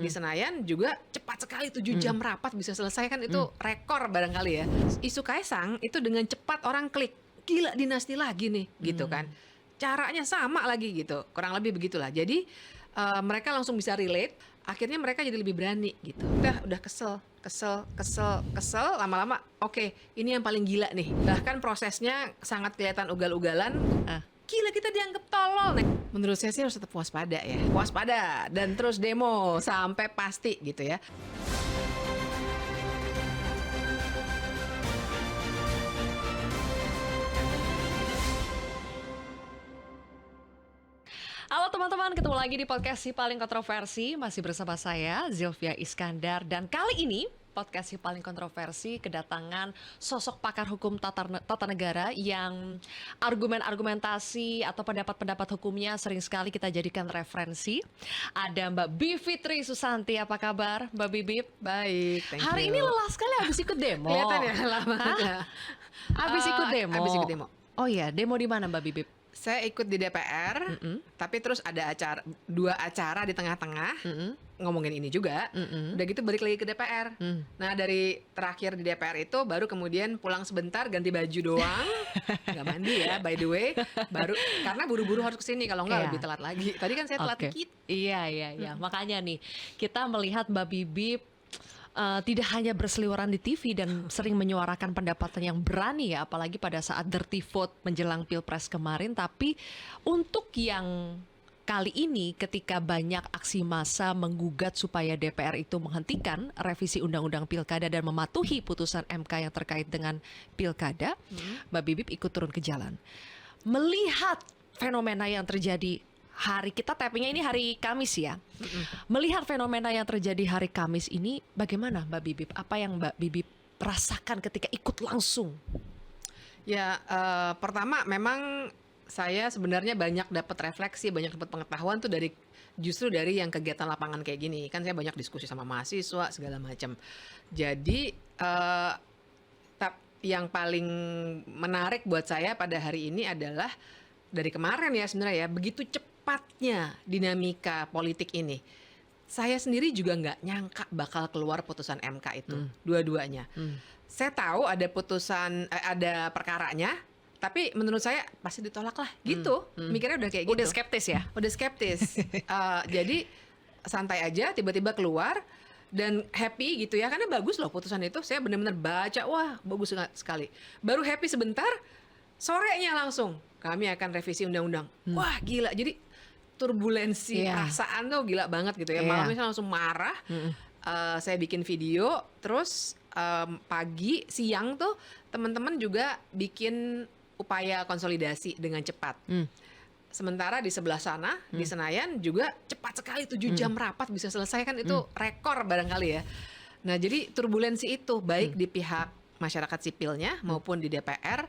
di Senayan juga cepat sekali 7 jam rapat bisa selesai, kan itu rekor barangkali ya. Isu Kaisang itu dengan cepat orang klik, gila dinasti lagi nih gitu kan. Caranya sama lagi gitu, kurang lebih begitulah. Jadi mereka langsung bisa relate, akhirnya mereka jadi lebih berani gitu. Udah kesel, lama-lama oke, ini yang paling gila nih. Bahkan prosesnya sangat kelihatan ugal-ugalan. Gila kita dianggap tolol nih. Menurut saya sih harus tetap waspada ya. Waspada dan terus demo sampai pasti gitu ya. Halo teman-teman, ketemu lagi di podcast Si Paling Kontroversi. Masih bersama saya, Zilvia Iskandar. Dan kali ini, podcast Si Paling Kontroversi kedatangan sosok pakar hukum tata negara yang argumentasi atau pendapat-pendapat hukumnya sering sekali kita jadikan referensi. Ada Mbak Bivitri Susanti, apa kabar Mbak Bibip? Baik, thank you. Hari ini lelah sekali habis ikut demo. Kelihatan ya lama. Habis ikut demo. Habis ikut demo. Oh iya, demo di mana Mbak Bibip? Saya ikut di DPR, tapi terus ada dua acara di tengah-tengah ngomongin ini juga. Udah gitu balik lagi ke DPR. Nah dari terakhir di DPR itu baru kemudian pulang sebentar ganti baju doang, nggak mandi ya by the way. Baru karena buru-buru harus kesini, kalau nggak lebih telat lagi. Tadi kan saya telat dikit. Iya. Makanya nih kita melihat Mbak Bibip tidak hanya berseliweran di TV dan sering menyuarakan pendapatnya yang berani ya, apalagi pada saat dirty vote menjelang Pilpres kemarin. Tapi untuk yang kali ini ketika banyak aksi massa menggugat supaya DPR itu menghentikan revisi Undang-Undang Pilkada dan mematuhi putusan MK yang terkait dengan Pilkada, Mbak Bibip ikut turun ke jalan. Melihat fenomena yang terjadi hari kita tappingnya ini hari Kamis ya. Melihat fenomena yang terjadi hari Kamis ini, bagaimana Mbak Bibip? Apa yang Mbak Bibip rasakan ketika ikut langsung? Ya, pertama memang saya sebenarnya banyak dapat refleksi, banyak dapat pengetahuan tuh justru dari yang kegiatan lapangan kayak gini. Kan saya banyak diskusi sama mahasiswa segala macam. Jadi yang paling menarik buat saya pada hari ini adalah dari kemarin ya sebenarnya ya, begitu cepatnya dinamika politik ini. Saya sendiri juga nggak nyangka bakal keluar putusan MK itu, dua-duanya. Saya tahu ada ada perkaranya, tapi menurut saya pasti ditolak lah, gitu. Mikirnya udah kayak gitu. Udah skeptis ya? Udah skeptis. Jadi santai aja, tiba-tiba keluar dan happy gitu ya, karena bagus loh putusan itu. Saya benar-benar baca, wah bagus sekali. Baru happy sebentar, sorenya langsung kami akan revisi undang-undang. Wah gila, jadi turbulensi perasaan tuh gila banget gitu ya. Malamnya saya langsung marah. Saya bikin video, terus pagi, siang tuh teman-teman juga bikin upaya konsolidasi dengan cepat. Sementara di sebelah sana, di Senayan juga cepat sekali 7 jam rapat bisa selesai, kan itu rekor barangkali ya. Nah jadi turbulensi itu baik di pihak masyarakat sipilnya maupun di DPR.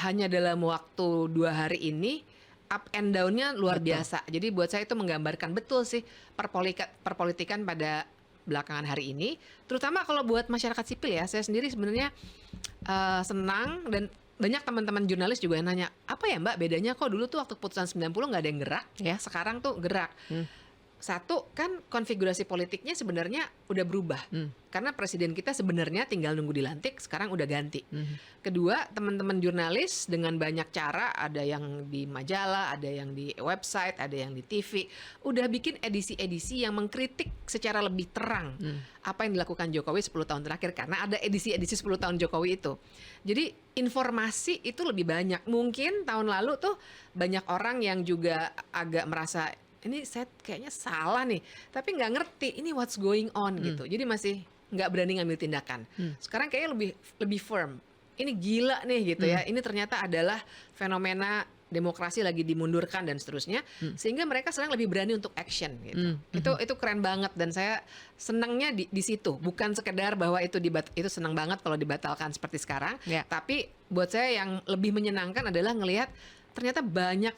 Hanya dalam waktu 2 hari ini up and down-nya luar biasa. Jadi buat saya itu menggambarkan betul sih perpolitikan pada belakangan hari ini. Terutama kalau buat masyarakat sipil ya. Saya sendiri sebenarnya senang, dan banyak teman-teman jurnalis juga yang nanya, apa ya Mbak bedanya kok dulu tuh waktu putusan 90 nggak ada yang gerak ya, sekarang tuh gerak. Satu, kan konfigurasi politiknya sebenarnya udah berubah. Karena presiden kita sebenarnya tinggal nunggu dilantik, sekarang udah ganti. Kedua, teman-teman jurnalis dengan banyak cara, ada yang di majalah, ada yang di website, ada yang di TV, udah bikin edisi-edisi yang mengkritik secara lebih terang apa yang dilakukan Jokowi 10 tahun terakhir, karena ada edisi-edisi 10 tahun Jokowi itu. Jadi informasi itu lebih banyak. Mungkin tahun lalu tuh banyak orang yang juga agak merasa, ini saya kayaknya salah nih, tapi nggak ngerti ini what's going on gitu. Jadi masih nggak berani ngambil tindakan. Sekarang kayaknya lebih firm. Ini gila nih gitu ya. Ini ternyata adalah fenomena demokrasi lagi dimundurkan dan seterusnya, sehingga mereka sekarang lebih berani untuk action gitu. Itu keren banget, dan saya senangnya di situ. Bukan sekedar bahwa itu senang banget kalau dibatalkan seperti sekarang, tapi buat saya yang lebih menyenangkan adalah ngelihat ternyata banyak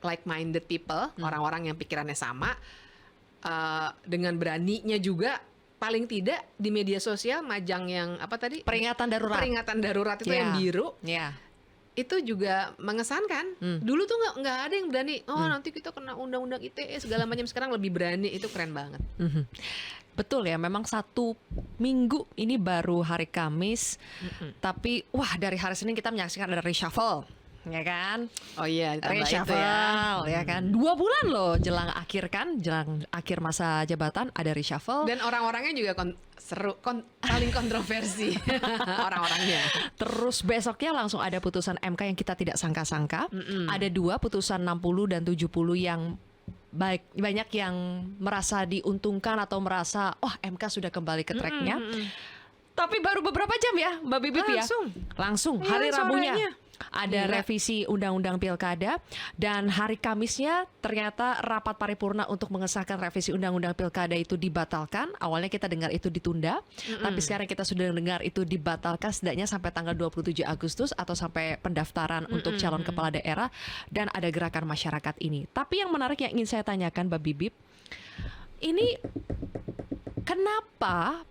like-minded people, orang-orang yang pikirannya sama, dengan beraninya juga, paling tidak di media sosial majang yang apa tadi? Peringatan darurat. Peringatan darurat itu yang biru. itu juga mengesankan. Dulu tuh nggak ada yang berani. Oh nanti kita kena undang-undang ITE segala macam. Sekarang lebih berani. Itu keren banget. Betul ya, memang 1 minggu ini baru hari Kamis, tapi wah dari hari Senin kita menyaksikan ada reshuffle, ya kan? Oh iya, ditambah itu Reshuffle, ya. ya kan? 2 bulan loh jelang akhir masa jabatan ada reshuffle. Dan orang-orangnya juga paling kontroversi orang-orangnya. Terus besoknya langsung ada putusan MK yang kita tidak sangka-sangka. Ada 2 putusan 60 dan 70 yang banyak yang merasa diuntungkan atau merasa MK sudah kembali ke tracknya. Tapi baru beberapa jam ya Mbak Bibip ya. Langsung Iya, hari Rabunya sorenya. ada Gila. revisi Undang-Undang Pilkada, dan hari Kamisnya ternyata rapat paripurna untuk mengesahkan revisi Undang-Undang Pilkada itu dibatalkan. Awalnya kita dengar itu ditunda, tapi sekarang kita sudah dengar itu dibatalkan setidaknya sampai tanggal 27 Agustus atau sampai pendaftaran untuk calon kepala daerah, dan ada gerakan masyarakat ini. Tapi yang menarik yang ingin saya tanyakan Mbak Bibip, ini kenapa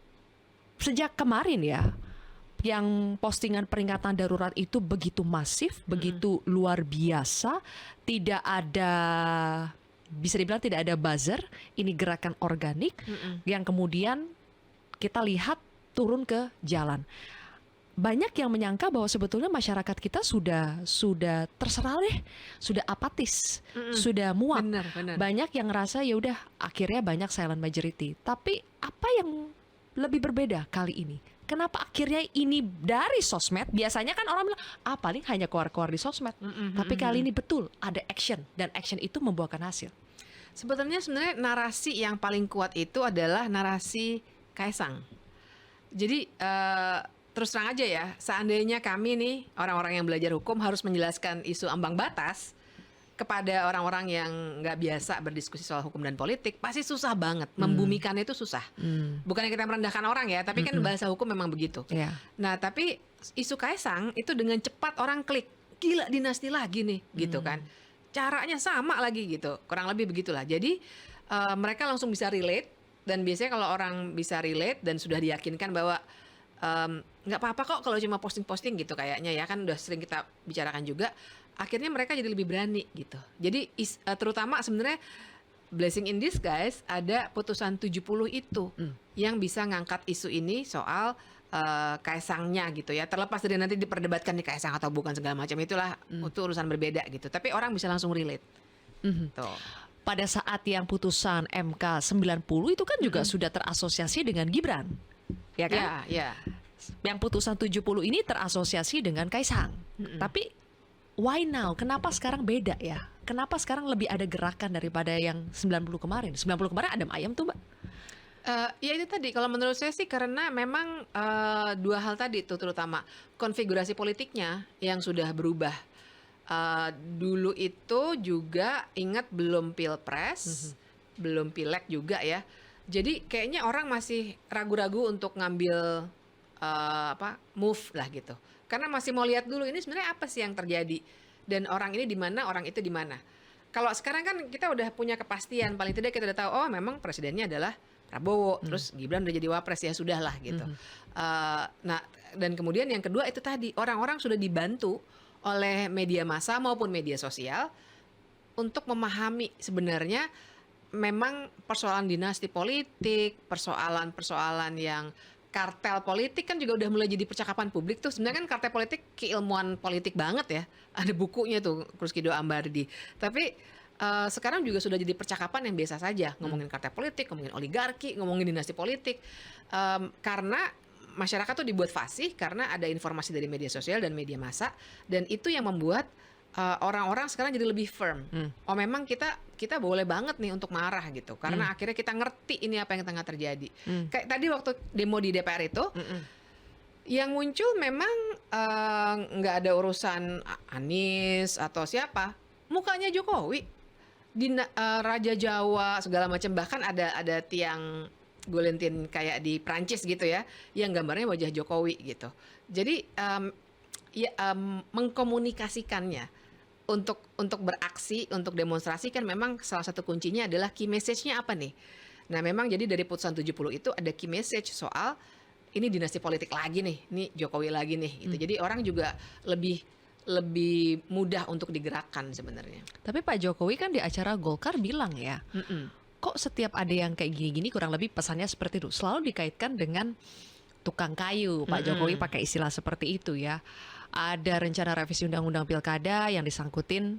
sejak kemarin ya yang postingan peringatan darurat itu begitu masif, begitu luar biasa, tidak ada, bisa dibilang tidak ada buzzer, ini gerakan organik yang kemudian kita lihat turun ke jalan. Banyak yang menyangka bahwa sebetulnya masyarakat kita sudah terserah deh, sudah apatis, sudah muak. Benar. Banyak yang ngerasa ya udah akhirnya banyak silent majority. Tapi apa yang lebih berbeda kali ini? Kenapa akhirnya ini dari sosmed? Biasanya kan orang bilang, paling hanya keluar-keluar di sosmed. Tapi kali ini betul ada action, dan action itu membuahkan hasil. Sebenarnya narasi yang paling kuat itu adalah narasi Kaisang. Jadi terus terang aja ya, seandainya kami nih orang-orang yang belajar hukum harus menjelaskan isu ambang batas kepada orang-orang yang nggak biasa berdiskusi soal hukum dan politik, pasti susah banget. Membumikannya itu susah. Bukannya kita merendahkan orang ya, tapi kan bahasa hukum memang begitu. Iya. Nah, tapi isu Kaisang itu dengan cepat orang klik, gila dinasti lagi nih, gitu kan. Caranya sama lagi gitu, kurang lebih begitulah. Jadi mereka langsung bisa relate, dan biasanya kalau orang bisa relate dan sudah diyakinkan bahwa nggak apa-apa kok kalau cuma posting-posting gitu kayaknya ya, kan udah sering kita bicarakan juga. Akhirnya mereka jadi lebih berani gitu. Jadi terutama sebenarnya blessing in disguise ada putusan 70 itu yang bisa ngangkat isu ini soal Kaisangnya gitu ya. Terlepas dari nanti diperdebatkan di Kaisang atau bukan segala macam, itulah itu urusan berbeda gitu. Tapi orang bisa langsung relate. Tuh. Pada saat yang putusan MK 90 itu kan juga sudah terasosiasi dengan Gibran. Ya kan? Ya. Yang putusan 70 ini terasosiasi dengan Kaisang. Tapi why now? Kenapa sekarang beda ya? Kenapa sekarang lebih ada gerakan daripada yang 90 kemarin? 90 kemarin adem ayam tuh, Mbak. Ya itu tadi, kalau menurut saya sih karena memang 2 hal tadi itu, terutama konfigurasi politiknya yang sudah berubah. Dulu itu juga ingat belum pilpres, belum pileg juga ya. Jadi kayaknya orang masih ragu-ragu untuk ngambil move lah gitu. Karena masih mau lihat dulu ini sebenarnya apa sih yang terjadi, dan orang ini di mana, orang itu di mana. Kalau sekarang kan kita udah punya kepastian, paling tidak kita udah tahu memang presidennya adalah Prabowo, terus Gibran udah jadi wapres, ya sudah lah gitu. Nah, dan kemudian yang kedua itu tadi, orang-orang sudah dibantu oleh media massa maupun media sosial untuk memahami sebenarnya memang persoalan dinasti politik, persoalan-persoalan yang kartel politik kan juga udah mulai jadi percakapan publik tuh. Sebenarnya kan kartel politik keilmuan politik banget ya. Ada bukunya tuh, Ruskido Ambardi. Tapi sekarang juga sudah jadi percakapan yang biasa saja. Ngomongin kartel politik, ngomongin oligarki, ngomongin dinasti politik. Karena masyarakat tuh dibuat fasih karena ada informasi dari media sosial dan media massa. Dan itu yang membuat orang-orang sekarang jadi lebih firm. Oh memang kita boleh banget nih untuk marah gitu, karena akhirnya kita ngerti ini apa yang tengah terjadi. Kayak tadi waktu demo di DPR itu, yang muncul memang nggak ada urusan Anies atau siapa, mukanya Jokowi, Raja Jawa segala macam, bahkan ada tiang Gulentin kayak di Prancis gitu ya, yang gambarnya wajah Jokowi gitu. Jadi mengkomunikasikannya untuk beraksi, untuk demonstrasi kan memang salah satu kuncinya adalah key message-nya apa nih. Nah memang jadi dari putusan 70 itu ada key message soal ini dinasti politik lagi nih, ini Jokowi lagi nih gitu. Jadi orang juga lebih lebih mudah untuk digerakkan sebenarnya. Tapi Pak Jokowi kan di acara Golkar bilang ya, Mm-mm. kok setiap ada yang kayak gini-gini kurang lebih pesannya seperti itu. Selalu dikaitkan dengan tukang kayu. Pak Jokowi pakai istilah seperti itu ya. Ada rencana revisi undang-undang pilkada yang disangkutin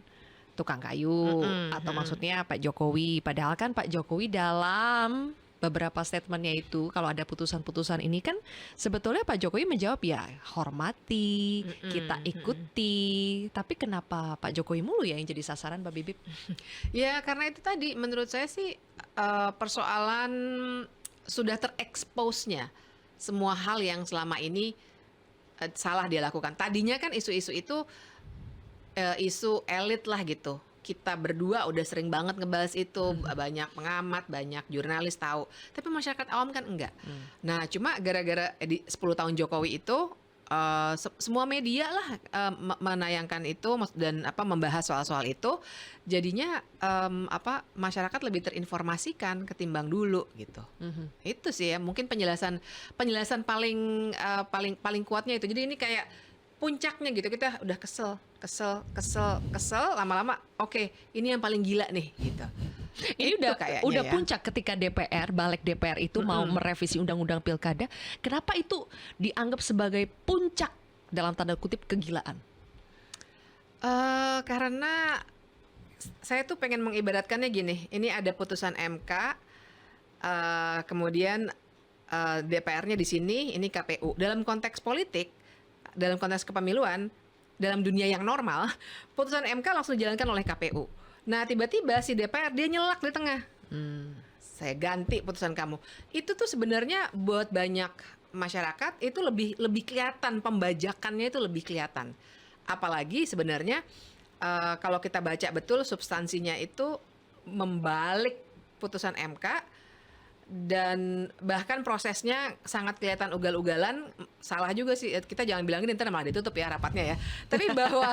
tukang kayu atau maksudnya Pak Jokowi. Padahal kan Pak Jokowi dalam beberapa statementnya itu kalau ada putusan-putusan ini kan sebetulnya Pak Jokowi menjawab ya hormati, kita ikuti. Tapi kenapa Pak Jokowi mulu ya yang jadi sasaran Mbak Bibip? Ya karena itu tadi menurut saya sih persoalan sudah terekspos-nya semua hal yang selama ini salah dia lakukan. Tadinya kan isu-isu itu isu elit lah gitu. Kita berdua udah sering banget ngebahas itu, banyak pengamat, banyak jurnalis tahu. Tapi masyarakat awam kan enggak. Nah, cuma gara-gara di 10 tahun Jokowi itu semua media lah menayangkan itu dan membahas soal-soal itu, jadinya masyarakat lebih terinformasikan ketimbang dulu gitu. Itu sih ya mungkin penjelasan paling kuatnya itu. Jadi ini kayak puncaknya gitu, kita udah kesel lama-lama oke, ini yang paling gila nih gitu. Ini Itu kayaknya udah ya. puncak ketika balik DPR itu mau merevisi undang-undang pilkada. Kenapa itu dianggap sebagai puncak dalam tanda kutip kegilaan? Karena saya tuh pengen mengibaratkannya gini, ini ada putusan MK, kemudian DPR-nya di sini, ini KPU. Dalam konteks politik, dalam konteks kepemiluan, dalam dunia yang normal, putusan MK langsung dijalankan oleh KPU. Nah, tiba-tiba si DPR dia nyelak di tengah. Saya ganti putusan kamu. Itu tuh sebenarnya buat banyak masyarakat itu lebih kelihatan, pembajakannya itu lebih kelihatan. Apalagi sebenarnya kalau kita baca betul substansinya itu membalik putusan MK. Dan bahkan prosesnya sangat kelihatan ugal-ugalan. Salah juga sih, kita jangan bilangin ntar malah ditutup ya rapatnya ya. Tapi bahwa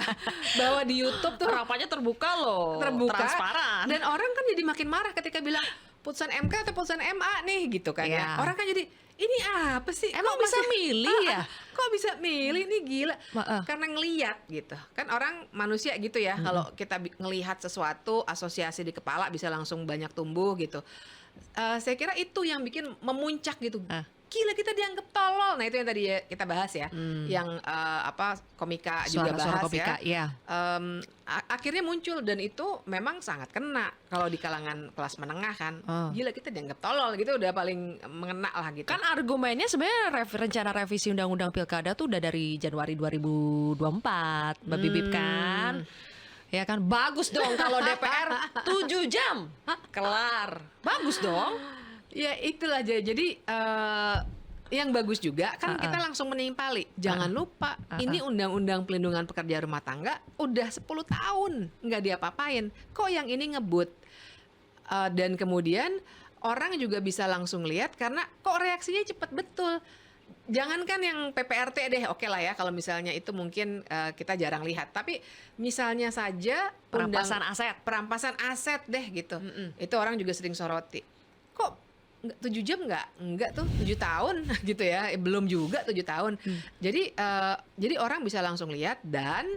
di YouTube tuh Rapatnya terbuka loh, terbuka, transparan. dan orang kan jadi makin marah ketika bilang putusan MK atau putusan MA nih gitu kan ya. Iya. Orang kan jadi ini apa sih? Emang Kok bisa milih ya? Kok bisa milih nih, gila. Heeh. Karena ngeliat gitu. Kan orang manusia gitu ya. Kalau kita ngelihat sesuatu, asosiasi di kepala bisa langsung banyak tumbuh gitu. Saya kira itu yang bikin memuncak gitu. Gila, kita dianggap tolol. Nah, itu yang tadi kita bahas ya. Yang komika juga Suara-suara bahas komika, ya. iya. Akhirnya muncul dan itu memang sangat kena kalau di kalangan kelas menengah kan. Gila, kita dianggap tolol gitu, udah paling mengena lah gitu. Kan argumennya sebenarnya rencana revisi undang-undang pilkada tuh udah dari Januari 2024, Mbak Bibip kan. Ya kan, bagus dong kalau DPR 7 jam kelar. Bagus dong. Ya itulah, jadi yang bagus juga kan kita langsung menimpali. Jangan lupa ini undang-undang pelindungan pekerja rumah tangga udah 10 tahun nggak diapa-apain. Kok yang ini ngebut? Dan kemudian orang juga bisa langsung lihat karena kok reaksinya cepat betul. Jangankan yang PPRT deh, oke lah ya kalau misalnya itu mungkin kita jarang lihat. Tapi misalnya saja perampasan aset deh gitu. Itu orang juga sering soroti. Kok 7 jam enggak tuh 7 tahun gitu ya. Belum juga 7 tahun. Jadi orang bisa langsung lihat. Dan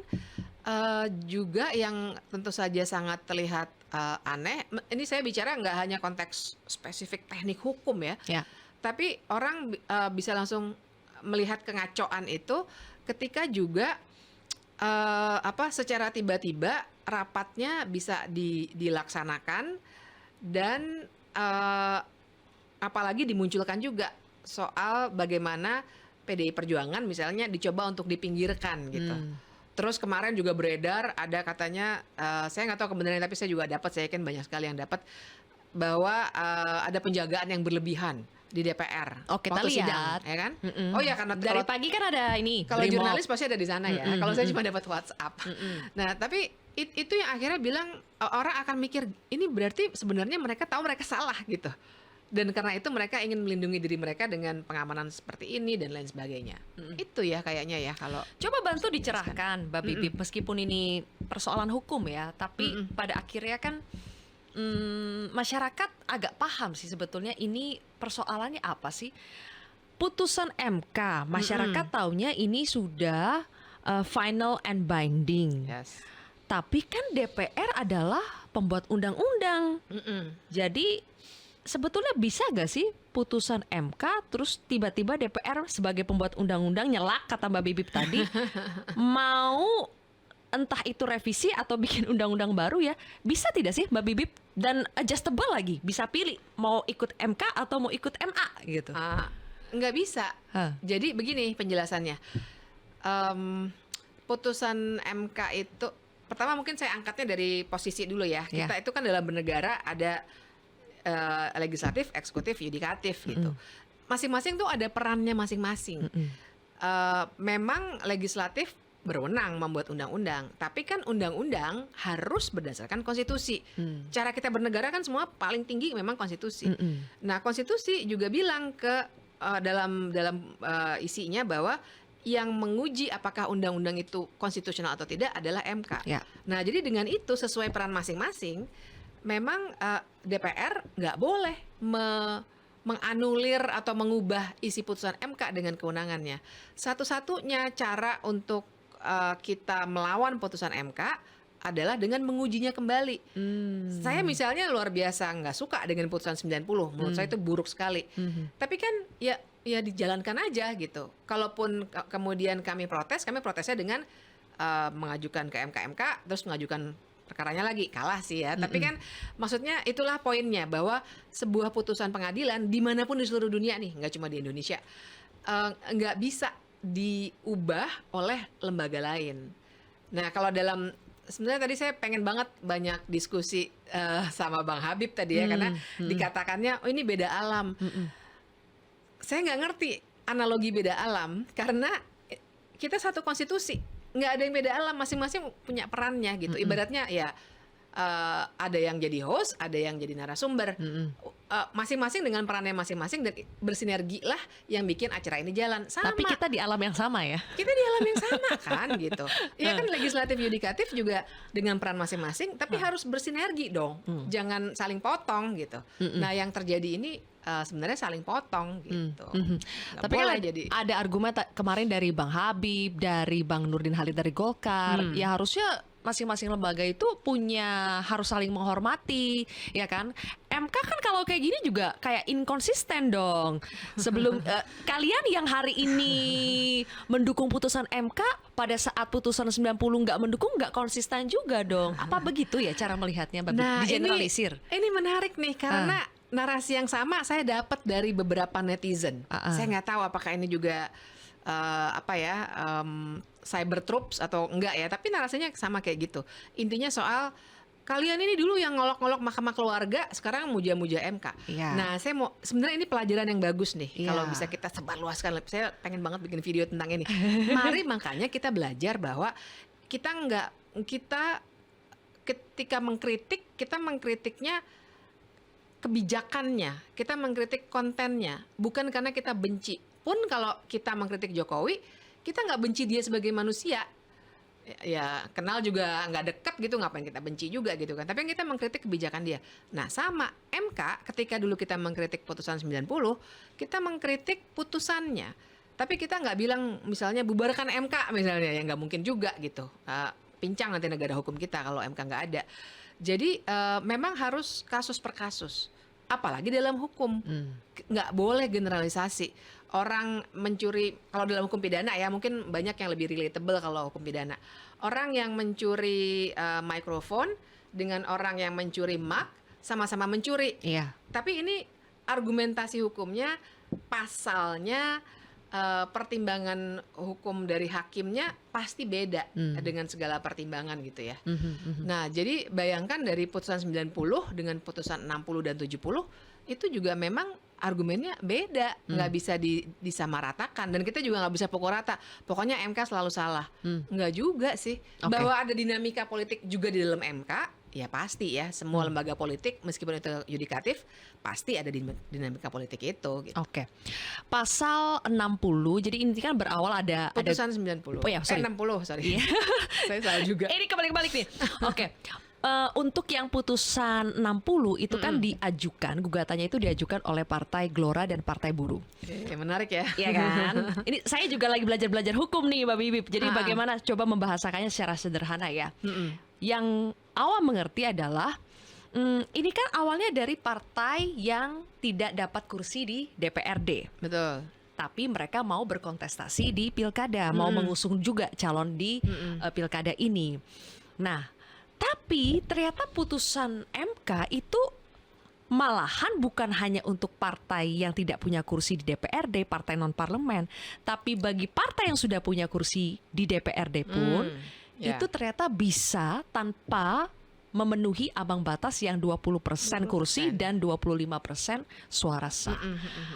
juga yang tentu saja sangat terlihat aneh. Ini saya bicara nggak hanya konteks spesifik teknik hukum ya. Tapi orang bisa langsung melihat kengacoan itu ketika juga secara tiba-tiba rapatnya bisa dilaksanakan dan apalagi dimunculkan juga soal bagaimana PDI Perjuangan misalnya dicoba untuk dipinggirkan gitu. Terus kemarin juga beredar ada katanya, saya nggak tahu kebenarannya tapi saya juga dapat, saya yakin banyak sekali yang dapat, bahwa ada penjagaan yang berlebihan di DPR. Oh, kita waktu lihat. sidang, ya kan? Oh ya, karena Dari pagi kan ada ini. kalau Brimob. jurnalis pasti ada di sana ya. Kalau saya cuma dapat WhatsApp. Nah, tapi itu yang akhirnya bilang orang akan mikir ini berarti sebenarnya mereka tahu mereka salah gitu. Dan karena itu mereka ingin melindungi diri mereka dengan pengamanan seperti ini dan lain sebagainya. Itu ya kayaknya ya kalau Coba bantu dicerahkan, Mbak Bibip, meskipun ini persoalan hukum ya, tapi pada akhirnya kan masyarakat agak paham sih sebetulnya ini persoalannya apa sih. Putusan MK, masyarakat taunya ini sudah final and binding. Yes. Tapi kan DPR adalah pembuat undang-undang. Mm-mm. Jadi sebetulnya bisa gak sih putusan MK terus tiba-tiba DPR sebagai pembuat undang-undang nyelak, kata Mbak Bibip tadi, mau entah itu revisi atau bikin undang-undang baru ya, bisa tidak sih Mbak Bibip? Dan adjustable lagi, bisa pilih mau ikut MK atau mau ikut MA gitu. Nggak bisa. Hah. Jadi begini penjelasannya. Putusan MK itu, pertama mungkin saya angkatnya dari posisi dulu ya. Kita itu kan dalam bernegara ada legislatif, eksekutif, yudikatif gitu. Masing-masing tuh ada perannya masing-masing. Memang legislatif berwenang membuat undang-undang, tapi kan undang-undang harus berdasarkan konstitusi. Cara kita bernegara kan semua paling tinggi memang konstitusi. Nah, konstitusi juga bilang ke dalam isinya bahwa yang menguji apakah undang-undang itu konstitusional atau tidak adalah MK. Ya. Nah, jadi dengan itu sesuai peran masing-masing, memang DPR nggak boleh menganulir atau mengubah isi putusan MK dengan kewenangannya. Satu-satunya cara untuk kita melawan putusan MK adalah dengan mengujinya kembali. Saya misalnya luar biasa nggak suka dengan putusan 90, menurut saya itu buruk sekali. Tapi kan ya dijalankan aja gitu. Kalaupun kemudian kami protesnya dengan mengajukan ke MK, terus mengajukan perkaranya lagi, kalah sih ya. Tapi kan maksudnya itulah poinnya, bahwa sebuah putusan pengadilan dimanapun di seluruh dunia nih, nggak cuma di Indonesia, nggak bisa diubah oleh lembaga lain. Nah, kalau sebenarnya tadi saya pengen banget banyak diskusi sama Bang Habib tadi ya, karena dikatakannya ini beda alam. Saya nggak ngerti analogi beda alam, karena kita satu konstitusi, nggak ada yang beda alam, masing-masing punya perannya gitu. Ibaratnya ya ada yang jadi host, ada yang jadi narasumber, masing-masing dengan perannya masing-masing, dan bersinergi lah yang bikin acara ini jalan. Sama. Tapi kita di alam yang sama ya. Kita di alam yang sama kan gitu. Ya kan, legislatif yudikatif juga dengan peran masing-masing, tapi harus bersinergi dong. Jangan saling potong gitu. Nah, yang terjadi ini sebenarnya saling potong gitu. Tapi kan ada argumen kemarin dari Bang Habib, dari Bang Nurdin Halid dari Golkar, ya harusnya masing-masing lembaga itu harus saling menghormati, ya kan? MK kan kalau kayak gini juga kayak inkonsisten dong. Sebelum kalian yang hari ini mendukung putusan MK, pada saat putusan 90 nggak mendukung, nggak konsisten juga dong. Apa begitu ya cara melihatnya, Mbak? Nah, digeneralisir. Ini menarik nih, karena narasi yang sama saya dapat dari beberapa netizen. Saya nggak tahu apakah ini juga cyber troops atau enggak ya, tapi narasinya sama kayak gitu. Intinya soal kalian ini dulu yang ngolok-ngolok Mahkamah Keluarga, sekarang muja-muja MK. Nah, saya mau, sebenarnya ini pelajaran yang bagus nih, kalau bisa kita sebarluaskan. Saya pengen banget bikin video tentang ini. Mari makanya kita belajar bahwa kita ketika mengkritik, kita mengkritiknya kebijakannya, kita mengkritik kontennya, bukan karena kita benci. Pun kalau kita mengkritik Jokowi, kita nggak benci dia sebagai manusia, ya kenal juga nggak dekat gitu, ngapain kita benci juga gitu kan. Tapi yang kita mengkritik kebijakan dia. Nah, sama MK, ketika dulu kita mengkritik putusan 90, kita mengkritik putusannya, tapi kita nggak bilang misalnya bubarkan MK misalnya, ya nggak mungkin juga gitu. Pincang nanti negara hukum kita kalau MK nggak ada. Jadi memang harus kasus per kasus, apalagi dalam hukum. Nggak boleh generalisasi. Orang mencuri, kalau dalam hukum pidana ya mungkin banyak yang lebih relatable kalau hukum pidana. Orang yang mencuri mikrofon dengan orang yang mencuri mic sama-sama mencuri. Tapi ini argumentasi hukumnya, pasalnya, pertimbangan hukum dari hakimnya pasti beda dengan segala pertimbangan gitu ya. Nah, jadi bayangkan dari putusan 90 dengan putusan 60 dan 70 itu juga memang argumennya beda, nggak bisa disamaratakan, dan kita juga nggak bisa pukul rata. Pokoknya MK selalu salah, nggak juga sih. Bahwa ada dinamika politik juga di dalam MK, ya pasti ya. Semua lembaga politik, meskipun itu yudikatif, pasti ada dinamika politik itu. Gitu. Pasal 60, jadi ini kan berawal ada putusan 90. Oh ya, sorry. 60, sorry. Saya salah juga. Ini kebalik-balik nih. Untuk yang putusan 60 itu kan diajukan, gugatannya itu diajukan oleh Partai Gelora dan Partai Buruh. Menarik ya. Iya kan? Ini saya juga lagi belajar hukum nih Mbak Bibip. Jadi bagaimana coba membahasakannya secara sederhana ya. Yang awam mengerti adalah ini kan awalnya dari partai yang tidak dapat kursi di DPRD. Betul. Tapi mereka mau berkontestasi di pilkada, mau mengusung juga calon di pilkada ini. Nah, tapi ternyata putusan MK itu malahan bukan hanya untuk partai yang tidak punya kursi di DPRD, partai non-parlemen, tapi bagi partai yang sudah punya kursi di DPRD pun, itu ternyata bisa tanpa memenuhi ambang batas yang 20% kursi dan 25% suara sah.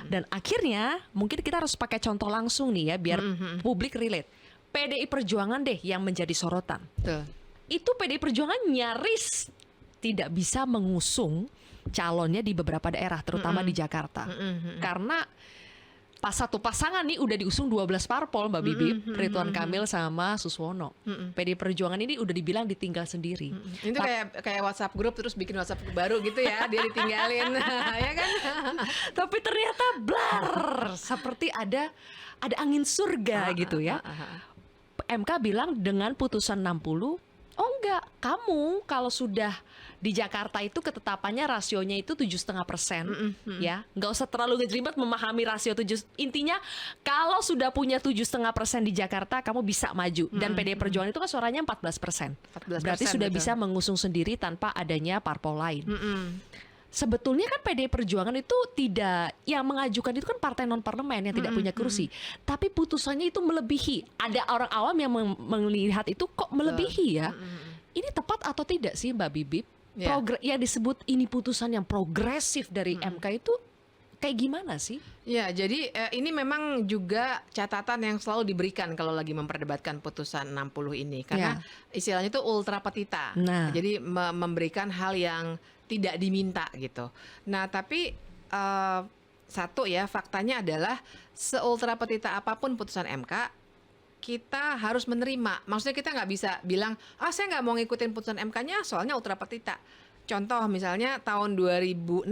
Dan akhirnya mungkin kita harus pakai contoh langsung nih ya, biar publik relate. PDI Perjuangan deh yang menjadi sorotan. Betul. Itu PDI Perjuangan nyaris tidak bisa mengusung calonnya di beberapa daerah, terutama di Jakarta. Karena pas satu pasangan nih udah diusung 12 parpol Mbak Bibip, Ridwan Kamil sama Suswono. PDI Perjuangan ini udah dibilang ditinggal sendiri. Itu kayak WhatsApp grup terus bikin WhatsApp grup baru gitu ya, dia ditinggalin. Ya kan? Tapi ternyata blar, seperti ada angin surga gitu ya. MK bilang dengan putusan 60, oh enggak, kamu kalau sudah di Jakarta itu ketetapannya rasionya itu 7,5%, ya, nggak usah terlalu ngejelimet memahami rasio 7. Intinya kalau sudah punya 7,5% di Jakarta, kamu bisa maju. Dan PDI Perjuangan itu kan suaranya 14%. Berarti sudah betul. bisa mengusung sendiri tanpa adanya parpol lain. Sebetulnya kan PDI Perjuangan itu tidak, yang mengajukan itu kan partai non parlemen yang tidak punya kursi, tapi putusannya itu melebihi. Ada orang awam yang melihat itu kok melebihi ya. Ini tepat atau tidak sih Mbak Bibip? Yang disebut ini putusan yang progresif dari MK itu kayak gimana sih? Ya, jadi ini memang juga catatan yang selalu diberikan kalau lagi memperdebatkan putusan 60 ini, karena istilahnya itu ultra petita. Nah. Jadi memberikan hal yang tidak diminta gitu. Nah, tapi satu ya, faktanya adalah seultra petita apapun putusan MK, kita harus menerima. Maksudnya kita nggak bisa bilang, saya nggak mau ngikutin putusan MK-nya soalnya ultra petita. Contoh misalnya tahun 2006,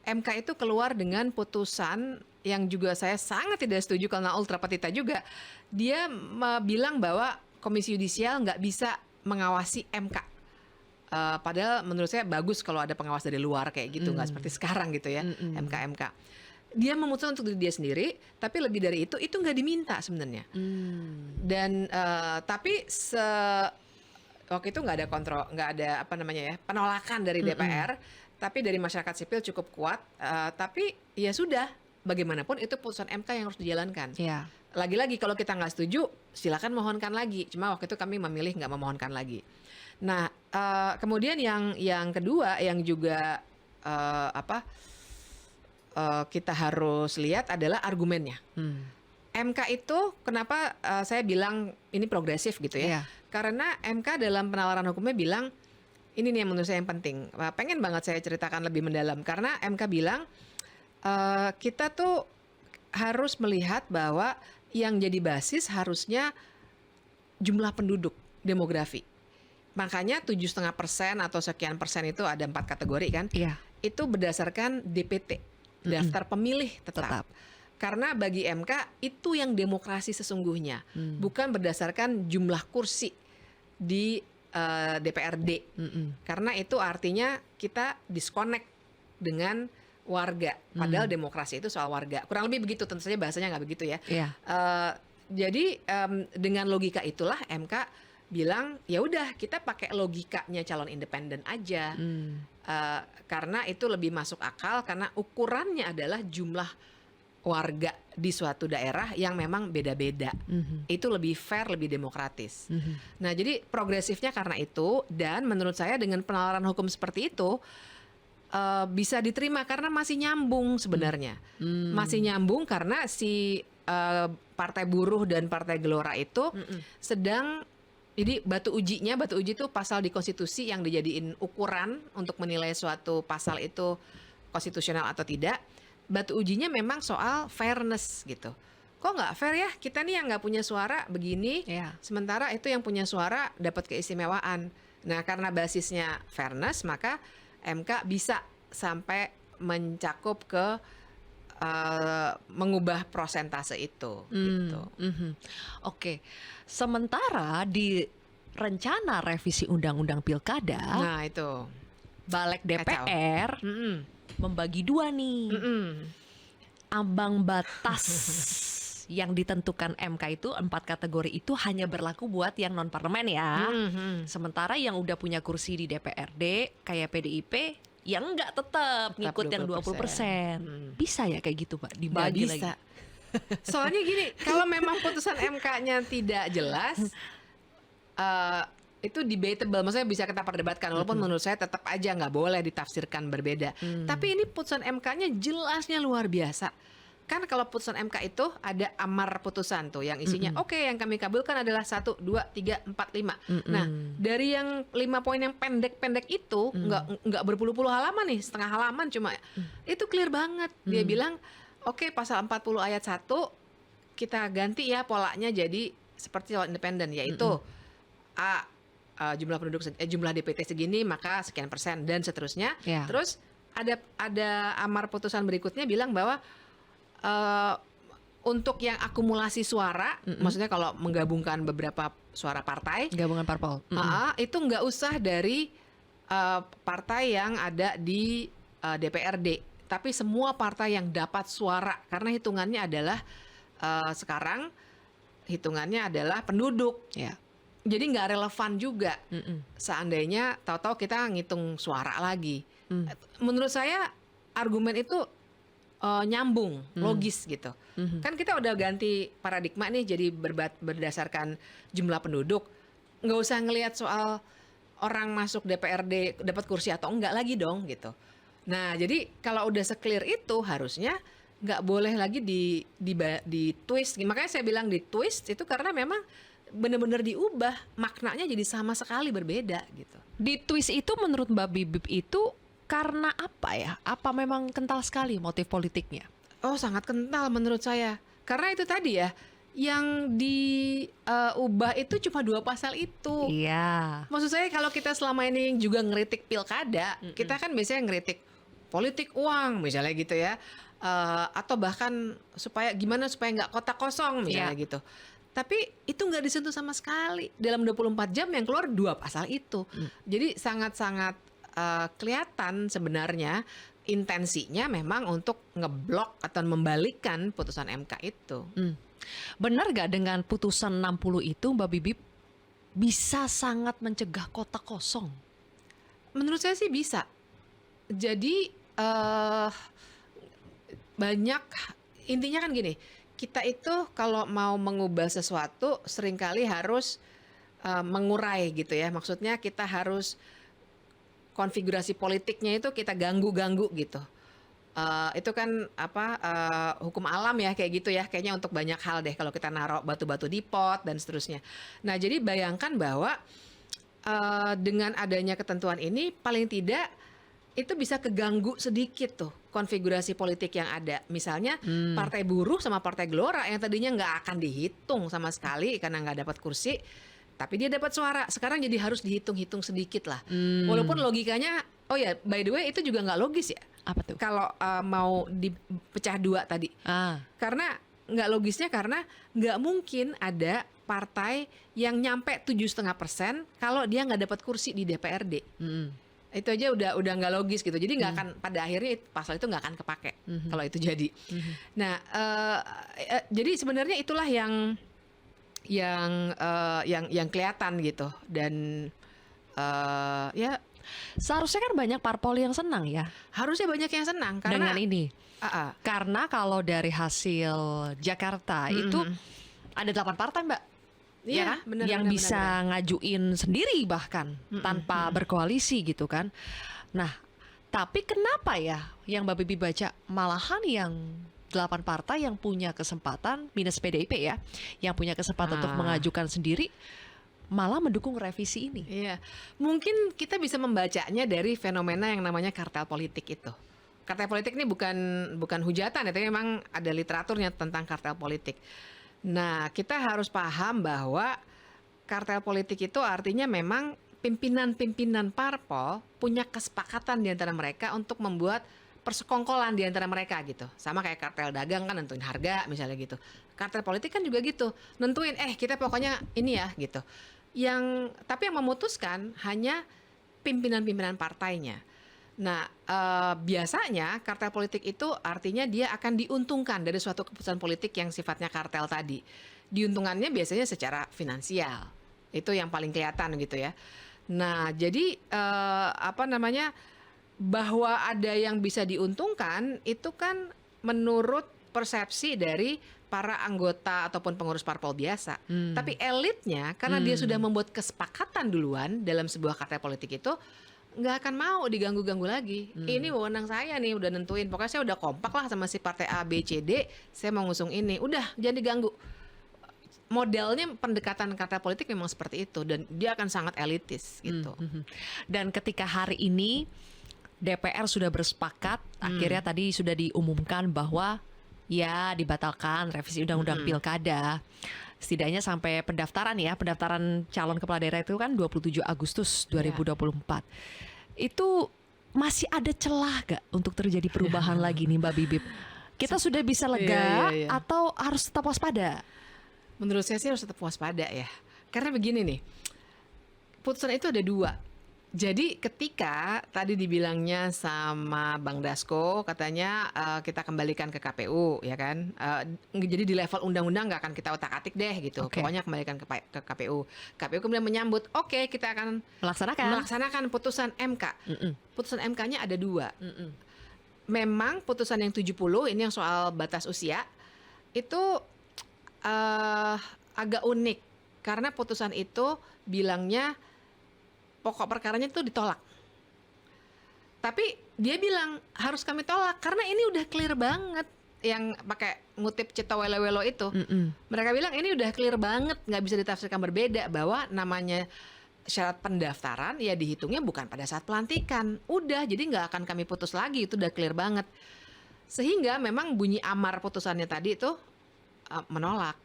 MK itu keluar dengan putusan yang juga saya sangat tidak setuju karena ultra petita juga. Dia bilang bahwa Komisi Yudisial nggak bisa mengawasi MK. Padahal menurut saya bagus kalau ada pengawas dari luar kayak gitu, nggak seperti sekarang gitu ya, MK. Dia memutuskan untuk diri dia sendiri, tapi lebih dari itu nggak diminta sebenarnya. Dan tapi waktu itu nggak ada kontrol, nggak ada penolakan dari DPR, tapi dari masyarakat sipil cukup kuat. Tapi ya sudah, bagaimanapun itu putusan MK yang harus dijalankan. Ya. Lagi-lagi kalau kita nggak setuju, silakan mohonkan lagi. Cuma waktu itu kami memilih nggak memohonkan lagi. Nah, kemudian yang kedua yang juga kita harus lihat adalah argumennya. MK itu kenapa saya bilang ini progresif gitu ya? Karena MK dalam penalaran hukumnya bilang ini nih yang menurut saya yang penting. Pengen banget saya ceritakan lebih mendalam karena MK bilang kita tuh harus melihat bahwa yang jadi basis harusnya jumlah penduduk, demografi. Makanya 7,5% atau sekian persen itu ada 4 kategori kan? Itu berdasarkan DPT. Daftar pemilih tetap. Karena bagi MK itu yang demokrasi sesungguhnya, bukan berdasarkan jumlah kursi di DPRD. Karena itu artinya kita disconnect dengan warga. Padahal demokrasi itu soal warga. Kurang lebih begitu, tentu saja bahasanya nggak begitu ya. Jadi dengan logika itulah MK bilang ya udah kita pakai logikanya calon independen aja. Karena itu lebih masuk akal karena ukurannya adalah jumlah warga di suatu daerah yang memang beda-beda. Itu lebih fair, lebih demokratis. Nah, jadi progresifnya karena itu, dan menurut saya dengan penalaran hukum seperti itu bisa diterima karena masih nyambung sebenarnya. Masih nyambung karena si Partai Buruh dan Partai Gelora itu sedang. Jadi batu uji itu pasal di konstitusi yang dijadiin ukuran untuk menilai suatu pasal itu konstitusional atau tidak. Batu ujinya memang soal fairness gitu. Kok nggak fair ya? Kita nih yang nggak punya suara begini, sementara itu yang punya suara dapat keistimewaan. Nah, karena basisnya fairness, maka MK bisa sampai mencakup ke mengubah prosentase itu gitu. Mhm. Oke. Sementara di rencana revisi Undang-Undang Pilkada, Nah, itu Balik kacau. DPR Mm-mm. membagi dua nih. Mm-mm. Ambang batas yang ditentukan MK itu 4 kategori itu hanya berlaku buat yang non parlemen ya. Mhm. Sementara yang udah punya kursi di DPRD kayak PDIP yang enggak tetap ngikut yang 20%. Bisa ya kayak gitu, Pak? Nggak Dibagi lagi. bisa. Soalnya gini, kalau memang putusan MK-nya tidak jelas, eh, itu debatable, maksudnya bisa kita perdebatkan. Walaupun menurut saya tetap aja nggak boleh ditafsirkan berbeda. Tapi ini putusan MK-nya jelasnya luar biasa. Kan kalau putusan MK itu ada amar putusan tuh yang isinya oke, yang kami kabulkan adalah 1, 2, 3, 4, 5. Nah, dari yang 5 poin yang pendek-pendek itu nggak berpuluh-puluh halaman nih, setengah halaman cuma. Itu clear banget. Dia bilang, oke, pasal 40 ayat 1 kita ganti ya polanya jadi seperti calon independen, yaitu jumlah penduduk jumlah DPT segini maka sekian persen dan seterusnya. Ya. Terus ada amar putusan berikutnya bilang bahwa untuk yang akumulasi suara, maksudnya kalau menggabungkan beberapa suara partai, Gabungan parpol. itu nggak usah dari partai yang ada di DPRD, tapi semua partai yang dapat suara, karena hitungannya adalah sekarang hitungannya adalah penduduk. Ya. Jadi nggak relevan juga. Seandainya tahu-tahu kita ngitung suara lagi. Menurut saya argumen itu nyambung, logis gitu. Kan kita udah ganti paradigma nih jadi berdasarkan jumlah penduduk. Nggak usah ngelihat soal orang masuk DPRD dapat kursi atau enggak lagi dong gitu. Nah, jadi kalau udah se-clear itu harusnya nggak boleh lagi di twist. Makanya saya bilang di twist itu karena memang benar-benar diubah, maknanya jadi sama sekali berbeda gitu. Di twist itu menurut Mbak Bibip itu karena apa ya? Apa memang kental sekali motif politiknya? Oh, sangat kental menurut saya. Karena itu tadi ya, yang diubah itu cuma 2 pasal itu. Iya. Maksud saya kalau kita selama ini juga ngeritik pilkada, kita kan biasanya ngeritik politik uang misalnya gitu ya. Atau bahkan gimana supaya nggak kotak kosong misalnya gitu. Tapi itu nggak disentuh sama sekali. Dalam 24 jam yang keluar 2 pasal itu. Jadi sangat-sangat kelihatan sebenarnya intensinya memang untuk ngeblok atau membalikkan putusan MK itu. Benar gak dengan putusan 60 itu Mbak Bibip bisa sangat mencegah kotak kosong? Menurut saya sih bisa. Jadi banyak, intinya kan gini, kita itu kalau mau mengubah sesuatu seringkali harus mengurai gitu ya. Maksudnya kita harus konfigurasi politiknya itu kita ganggu-ganggu gitu. Itu kan hukum alam ya kayak gitu ya, kayaknya untuk banyak hal deh kalau kita naruh batu-batu di pot dan seterusnya. Nah, jadi bayangkan bahwa dengan adanya ketentuan ini paling tidak itu bisa keganggu sedikit tuh konfigurasi politik yang ada. Misalnya Partai Buruh sama Partai Gelora yang tadinya nggak akan dihitung sama sekali karena nggak dapat kursi, tapi dia dapat suara. Sekarang jadi harus dihitung-hitung sedikit lah. Walaupun logikanya, oh ya, by the way itu juga nggak logis ya. Apa tuh? Kalau mau dipecah 2 tadi. Karena nggak logisnya karena nggak mungkin ada partai yang nyampe 7,5% kalau dia nggak dapat kursi di DPRD. Itu aja udah nggak logis gitu. Jadi nggak akan, pada akhirnya pasal itu nggak akan kepake kalau itu jadi. Nah, jadi sebenarnya itulah yang kelihatan gitu. Dan ya Seharusnya kan banyak parpol yang senang ya harusnya banyak yang senang karena dengan ini. Karena kalau dari hasil Jakarta itu ada 8 partai Mbak. Iya, Ya kan? benar, yang benar, bisa benar. ngajuin sendiri bahkan tanpa berkoalisi gitu kan. Nah, tapi kenapa ya yang Mbak Bibi baca malahan yang 8 partai yang punya kesempatan minus PDIP ya, yang punya kesempatan untuk mengajukan sendiri malah mendukung revisi ini. Iya, mungkin kita bisa membacanya dari fenomena yang namanya kartel politik itu. Kartel politik ini bukan hujatan ya, tapi memang ada literaturnya tentang kartel politik. Nah, kita harus paham bahwa kartel politik itu artinya memang pimpinan-pimpinan parpol punya kesepakatan di antara mereka untuk membuat persekongkolan di antara mereka gitu. Sama kayak kartel dagang kan nentuin harga misalnya gitu. Kartel politik kan juga gitu, nentuin kita pokoknya ini ya gitu. Tapi yang memutuskan hanya pimpinan-pimpinan partainya. Nah, biasanya kartel politik itu artinya dia akan diuntungkan dari suatu keputusan politik yang sifatnya kartel tadi. Diuntungkannya biasanya secara finansial. Itu yang paling kelihatan gitu ya. Nah, jadi bahwa ada yang bisa diuntungkan itu kan menurut persepsi dari para anggota ataupun pengurus parpol biasa. Tapi elitnya karena dia sudah membuat kesepakatan duluan dalam sebuah kartel politik itu nggak akan mau diganggu-ganggu lagi. Ini wewenang saya nih, udah nentuin. Pokoknya saya udah kompak lah sama si partai A, B, C, D. Saya mau ngusung ini. Udah, jangan diganggu. Modelnya pendekatan kartel politik memang seperti itu. Dan dia akan sangat elitis gitu. Dan ketika hari ini DPR sudah bersepakat, akhirnya tadi sudah diumumkan bahwa ya dibatalkan revisi undang-undang pilkada. Setidaknya sampai pendaftaran calon kepala daerah itu kan 27 Agustus 2024. Itu masih ada celah gak untuk terjadi perubahan lagi nih Mbak Bibip? Kita sudah bisa lega atau harus tetap waspada? Menurut saya sih harus tetap waspada ya. Karena begini nih, putusan itu ada dua. Jadi ketika tadi dibilangnya sama Bang Dasko katanya kita kembalikan ke KPU ya kan, jadi di level undang-undang nggak akan kita otak-atik deh gitu, pokoknya kembalikan ke KPU. KPU kemudian menyambut, oke, kita akan melaksanakan putusan MK. Putusan MK-nya ada dua. Memang putusan yang 70 ini yang soal batas usia itu agak unik karena putusan itu bilangnya pokok perkaranya itu ditolak. Tapi dia bilang harus kami tolak karena ini udah clear banget. Yang pakai ngutip Cita Welo itu. Mereka bilang ini udah clear banget, nggak bisa ditafsirkan berbeda bahwa namanya syarat pendaftaran ya dihitungnya bukan pada saat pelantikan. Udah, jadi nggak akan kami putus lagi, itu udah clear banget. Sehingga memang bunyi amar putusannya tadi itu menolak.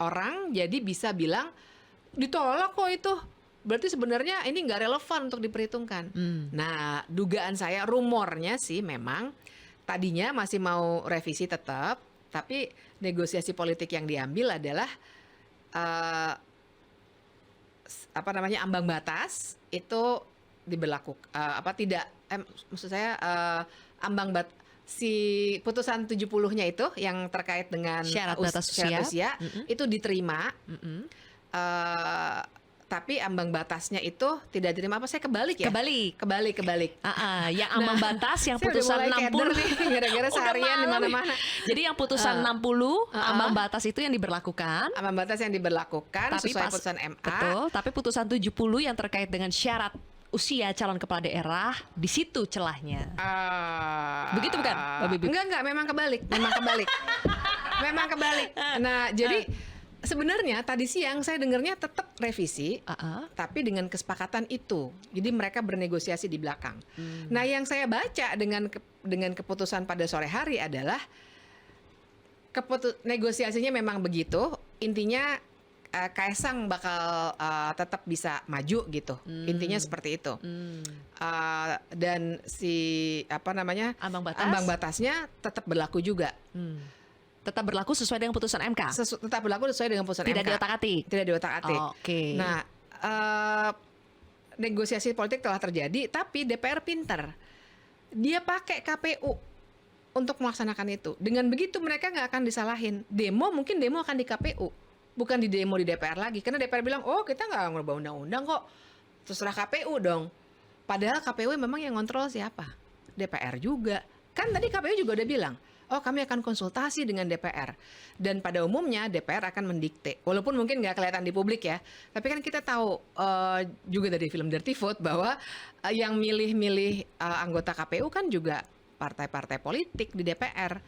Orang jadi bisa bilang ditolak kok itu. Berarti sebenarnya ini nggak relevan untuk diperhitungkan. Nah, dugaan saya, rumornya sih memang tadinya masih mau revisi tetap, tapi negosiasi politik yang diambil adalah ambang batas itu diberlakukan maksud saya si putusan 70-nya itu yang terkait dengan syarat batas usia itu diterima. Tapi ambang batasnya itu tidak diterima. Saya kebalik ya? Kebalik. Yang ambang batas yang putusan 60 nih, gara-gara seharian di mana-mana. Jadi yang putusan 60 ambang batas itu yang diberlakukan. Ambang batas yang diberlakukan tapi sesuai putusan MA. Betul, tapi putusan 70 yang terkait dengan syarat usia calon kepala daerah, di situ celahnya. Begitu bukan, Mbak Bibi? Enggak, memang kebalik. Memang kebalik. Nah, jadi sebenarnya tadi siang saya dengarnya tetap revisi, tapi dengan kesepakatan itu. Jadi mereka bernegosiasi di belakang. Nah, yang saya baca dengan keputusan pada sore hari adalah negosiasinya memang begitu. Intinya Kaisang bakal tetap bisa maju gitu. Intinya seperti itu. Dan si ambang batasnya tetap berlaku juga. Tetap berlaku sesuai dengan putusan MK. Tetap berlaku sesuai dengan putusan MK. Tidak diotak-atik. Oke. Nah, negosiasi politik telah terjadi, tapi DPR pintar. Dia pakai KPU untuk melaksanakan itu. Dengan begitu mereka nggak akan disalahin. Mungkin demo akan di KPU, bukan di demo di DPR lagi. Karena DPR bilang, kita nggak ngubah undang-undang kok. Terserah KPU dong. Padahal KPU memang yang ngontrol siapa? DPR juga. Kan tadi KPU juga udah bilang, kami akan konsultasi dengan DPR. Dan pada umumnya DPR akan mendikte. Walaupun mungkin nggak kelihatan di publik ya. Tapi kan kita tahu juga dari film Dirty Vote bahwa yang milih-milih anggota KPU kan juga partai-partai politik di DPR.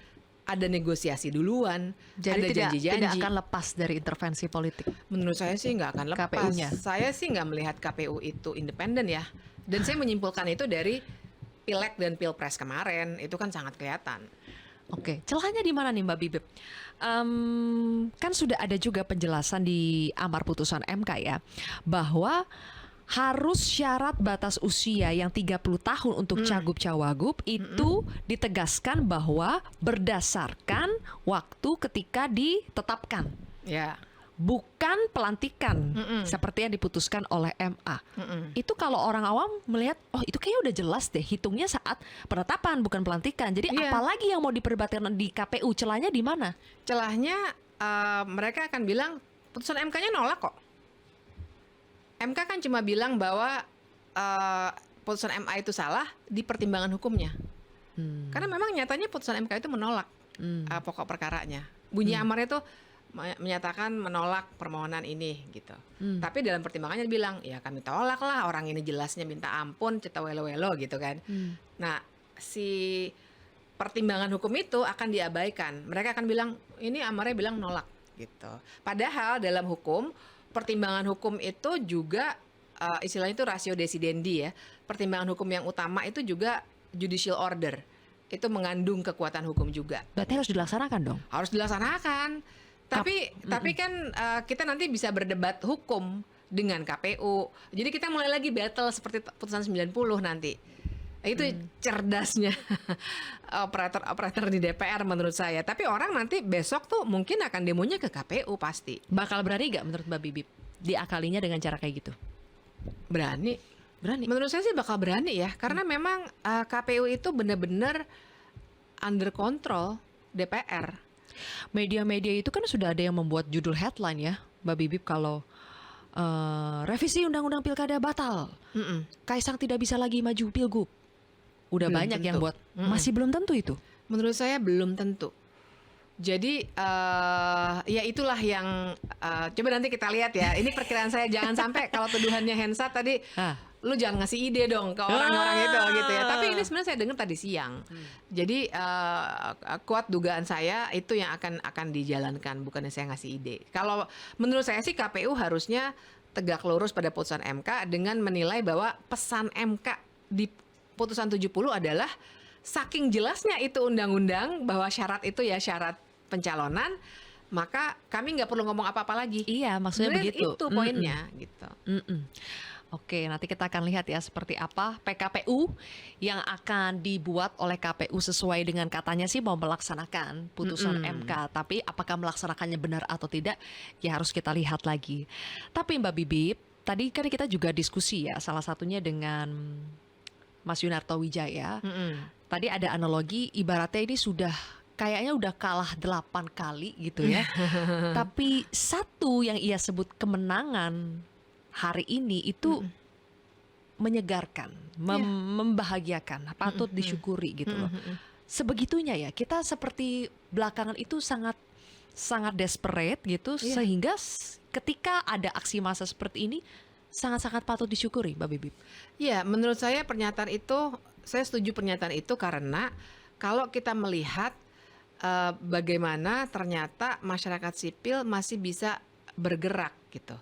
Ada negosiasi duluan, jadi ada janji-janji. Tidak akan lepas dari intervensi politik. Menurut saya sih nggak akan lepas. KPU-nya. Saya sih nggak melihat KPU itu independen ya. Dan saya menyimpulkan itu dari Pileg dan Pilpres kemarin. Itu kan sangat kelihatan. Oke, celahnya di mana nih Mbak Bibip? Kan sudah ada juga penjelasan di amar putusan MK ya, bahwa harus syarat batas usia yang 30 tahun untuk cagup cawagup itu ditegaskan bahwa berdasarkan waktu ketika ditetapkan, Ya. bukan pelantikan seperti yang diputuskan oleh MA. Itu kalau orang awam melihat, oh itu kayaknya udah jelas deh, hitungnya saat penetapan bukan pelantikan. Jadi Iya. apalagi yang mau diperdebatkan di KPU, celahnya di mana? Celahnya mereka akan bilang putusan MK-nya nolak kok. MK kan cuma bilang bahwa putusan MA itu salah di pertimbangan hukumnya. Karena memang nyatanya putusan MK itu menolak pokok perkaranya. Bunyi amarnya itu menyatakan menolak permohonan ini gitu. Tapi dalam pertimbangannya bilang, ya kami tolak lah, orang ini jelasnya minta ampun, ceta welo-welo gitu kan. Nah, si pertimbangan hukum itu akan diabaikan. Mereka akan bilang, ini amarnya bilang nolak gitu. Padahal dalam hukum, pertimbangan hukum itu juga istilahnya itu ratio decidendi ya. Pertimbangan hukum yang utama itu juga judicial order. Itu mengandung kekuatan hukum juga. Berarti harus dilaksanakan dong. Harus dilaksanakan. Tapi kan kita nanti bisa berdebat hukum dengan KPU. Jadi kita mulai lagi battle seperti putusan 90 nanti. Itu cerdasnya operator di DPR menurut saya. Tapi orang nanti besok tuh mungkin akan demonya ke KPU pasti. Bakal berani gak menurut Mbak Bibip diakalinya dengan cara kayak gitu? Berani. Berani. Menurut saya sih bakal berani ya. Karena memang KPU itu benar-benar under control DPR. Media-media itu kan sudah ada yang membuat judul headline ya, Mbak Bibip, kalau revisi undang-undang pilkada batal, Kaisang tidak bisa lagi maju pilgub. Udah Belum banyak yang tentu. buat, masih belum tentu itu. Menurut saya belum tentu. Jadi ya itulah yang coba nanti kita lihat ya. Ini perkiraan saya, jangan sampai kalau tuduhannya Hensat tadi, lu jangan ngasih ide dong ke orang-orang itu gitu ya. Tapi ini sebenarnya saya dengar tadi siang. Jadi kuat dugaan saya itu yang akan dijalankan, bukannya saya ngasih ide. Kalau menurut saya sih KPU harusnya tegak lurus pada putusan MK dengan menilai bahwa pesan MK di putusan 70 adalah saking jelasnya itu undang-undang bahwa syarat itu ya syarat pencalonan, maka kami nggak perlu ngomong apa-apa lagi. Iya, maksudnya Sebenarnya begitu. Itu poinnya gitu. Oke, nanti kita akan lihat ya seperti apa PKPU yang akan dibuat oleh KPU sesuai dengan katanya sih mau melaksanakan putusan MK. Tapi apakah melaksanakannya benar atau tidak, ya harus kita lihat lagi. Tapi Mbak Bibip, tadi kan kita juga diskusi ya, salah satunya dengan Mas Yunarto Wijaya. Tadi ada analogi, ibaratnya ini sudah kayaknya udah kalah 8 kali gitu ya. Tapi satu yang ia sebut kemenangan hari ini itu menyegarkan, membahagiakan, patut disyukuri gitu loh. Sebegitunya ya, kita seperti belakangan itu sangat desperate gitu, sehingga ketika ada aksi massa seperti ini sangat-sangat patut disyukuri, Mbak Bibip. Ya, menurut saya pernyataan itu, saya setuju pernyataan itu karena kalau kita melihat bagaimana ternyata masyarakat sipil masih bisa bergerak gitu.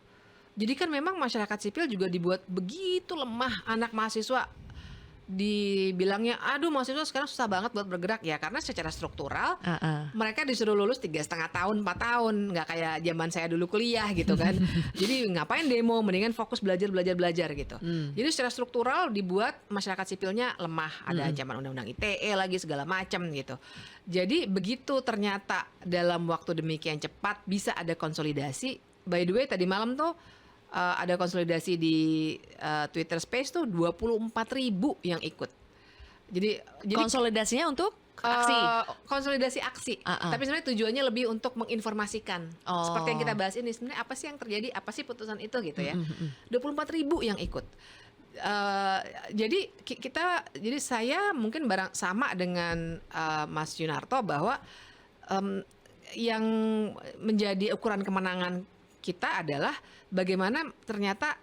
Jadi kan memang masyarakat sipil juga dibuat begitu lemah, anak mahasiswa dibilangnya, aduh mahasiswa sekarang susah banget buat bergerak ya, karena secara struktural mereka disuruh lulus 3,5 tahun, 4 tahun, nggak kayak zaman saya dulu kuliah gitu kan. Jadi ngapain demo, mendingan fokus belajar gitu. Jadi secara struktural dibuat masyarakat sipilnya lemah, ada ancaman undang-undang ITE lagi segala macam gitu. Jadi begitu ternyata dalam waktu demikian cepat bisa ada konsolidasi. By the way tadi malam tuh ada konsolidasi di Twitter Space tuh 24.000 yang ikut. Jadi konsolidasinya untuk aksi. Konsolidasi aksi. Tapi sebenarnya tujuannya lebih untuk menginformasikan. Seperti yang kita bahas ini, sebenarnya apa sih yang terjadi, apa sih putusan itu gitu ya. 24.000 yang ikut. Jadi saya mungkin sama dengan Mas Yunarto bahwa yang menjadi ukuran kemenangan kita adalah bagaimana ternyata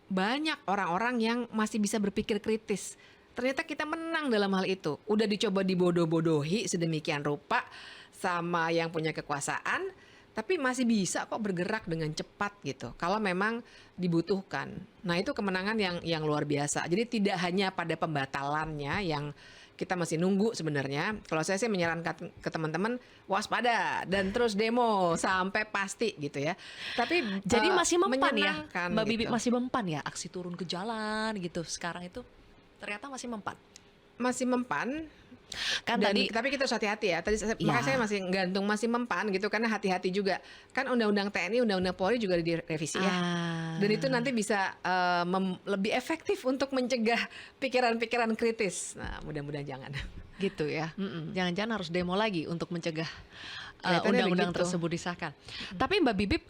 banyak orang-orang yang masih bisa berpikir kritis. Ternyata kita menang dalam hal itu. Udah dicoba dibodoh-bodohi sedemikian rupa sama yang punya kekuasaan, tapi masih bisa kok bergerak dengan cepat gitu. Kalau memang dibutuhkan. Nah, itu kemenangan yang luar biasa. Jadi tidak hanya pada pembatalannya yang kita masih nunggu sebenarnya. Kalau saya sih menyarankan ke teman-teman waspada dan terus demo sampai pasti gitu ya. Tapi Jadi masih mempan ya, menyenangkan Mbak Bibi gitu. masih mempan ya aksi turun ke jalan gitu. Sekarang itu ternyata masih mempan. Masih mempan. Kan Dan tadi tapi kita harus hati-hati ya. Ya. Makanya saya masih gantung masih mempan gitu karena hati-hati juga. Kan undang-undang TNI, undang-undang Polri juga direvisi ya. Dan itu nanti bisa lebih efektif untuk mencegah pikiran-pikiran kritis. Nah, mudah-mudahan jangan. gitu ya. Jangan-jangan harus demo lagi untuk mencegah Kelihatannya undang-undang begitu. tersebut disahkan. Tapi Mbak Bibip,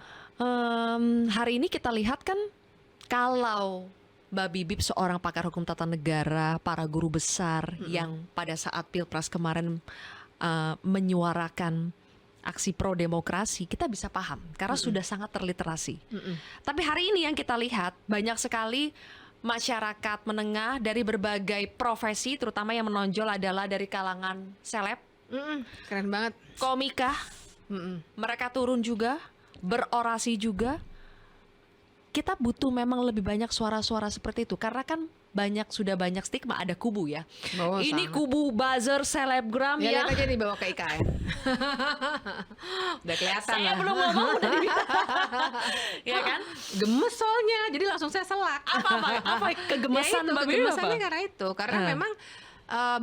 hari ini kita lihat kan kalau Mbak Bibip seorang pakar hukum tata negara, para guru besar yang pada saat Pilpres kemarin menyuarakan aksi pro demokrasi, kita bisa paham karena sudah sangat terliterasi. Tapi hari ini yang kita lihat banyak sekali masyarakat menengah dari berbagai profesi, terutama yang menonjol adalah dari kalangan seleb, Keren banget. komika, mereka turun juga, berorasi juga. Kita butuh memang lebih banyak suara-suara seperti itu karena kan sudah banyak stigma, ada kubu ya. Oh, Ini sangat. kubu buzzer selebgram Ya, ya. lihat aja dibawa ke IKN. Udah kelihatan Saya lah. belum ngomong udah dibilang. Ya kan? Gemes soalnya, jadi langsung saya selak. Apa kegemesan Ya itu, Mbak Bibi kegemesannya apa? karena itu, karena memang